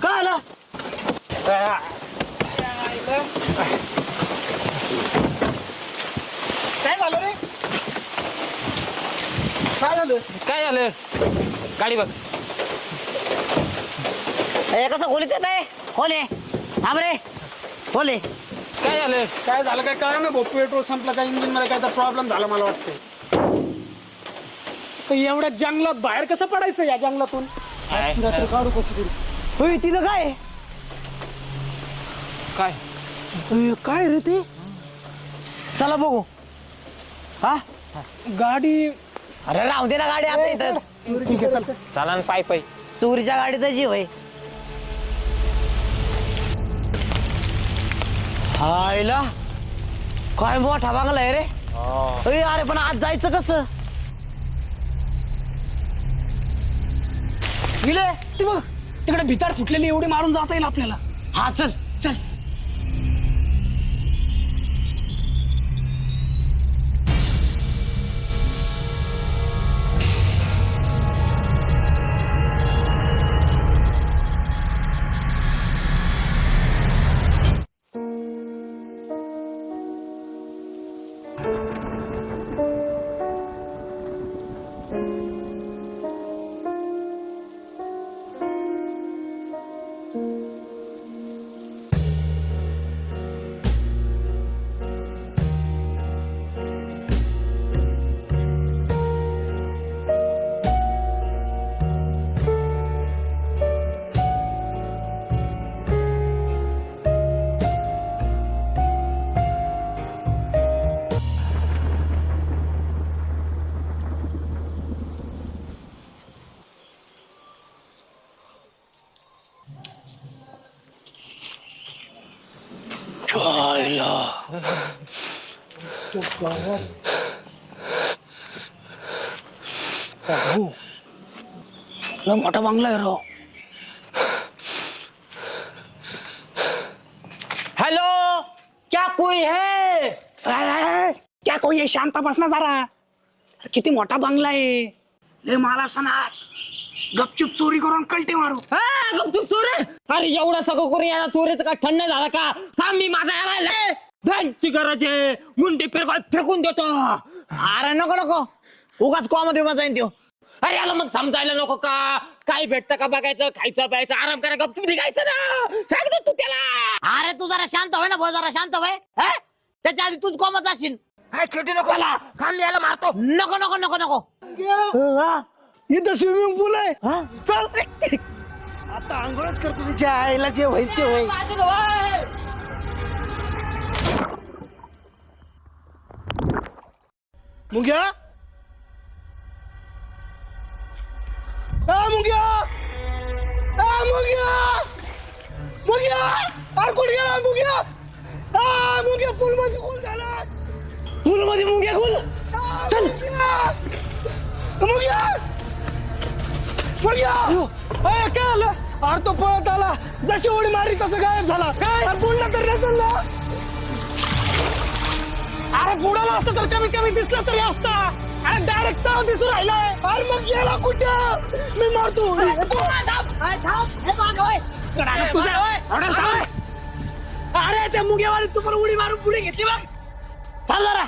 काय आला काय झालं रे काय झालं गाडी बघ कसं खोलीत येत आहे खोले थांब रे खोले काय झालं काय झालं काय कळलं ना भाऊ पेट्रोल संपलं काय इंजिन मध्ये काय प्रॉब्लेम झाला मला वाटतंय तर एवढ्या जंगलात बाहेर कसं पडायचं या जंगलातून काढू कसं तरी होय तिथं काय काय काय रे ते चला बघू हा गाडी अरे राहू दे ना गाडी आता इथंच ठीक आहे चल चला ना पाय पाय चोरीच्या गाडीत जी होय हायला काय मोठा बांगला आहे रे अरे पण आज जायचं कसं गेले ती बघ तिकडे भिताड फुटलेली एवढी मारून जाता येईल आपल्याला हा चल चल मोठा बांगला आहे राव हेलो क्या कोई है क्या कोई आहे शांत बस ना जरा किती मोठा बंगला आहे लय मला सणात गपचूप चोरी करून कलटे मारू गपचूप चोरे अरे एवढं सगळं करून याला चोरीचं काय थंड झाला का थांब मी माझा याला बँकची गरज आहे मुंडी फिरवाय फेकून देतो अरे नको नको उगाच कोमध्ये उभा जाईन त्यो अरे याला मग समजायला नको का काय भेटतं का बघायचं खायचं प्यायचं आराम करा गपचूप निघायचं ना सांग ना तू त्याला अरे तू जरा शांत होय ना भाऊ जरा शांत होय त्याच्या आधी तूच कोमत जाशील काय खेळू नको मला थांब मी याला मारतो नको नको नको नको इथं स्विमिंग पूल आहे चल आता आंघोळच करतो तिच्या आईला जे होईल ते होईल मुंग्या मुंग्या मुंग्या मुंग्या अरे कुठे गेला मुंग्या मुंग्या पूल मध्ये खोल झाला पूल मध्ये मुंग्या खोल चल मुंग्या मुंग्या काय आलं अरे तो पळत आला जशी उडी मारली तसं गायब झाला काय बुडला तर नसेल ना अरे बुडाला असतं तर कमीत कमी दिसला तरी असता अरे डायरेक्ट ताव दिसू राहिलाय अरे मग गेला कुठं मी मारतो अरे त्या मुंग्यावाली तू पण उडी मारून पुढे घेतली बघ चाल जरा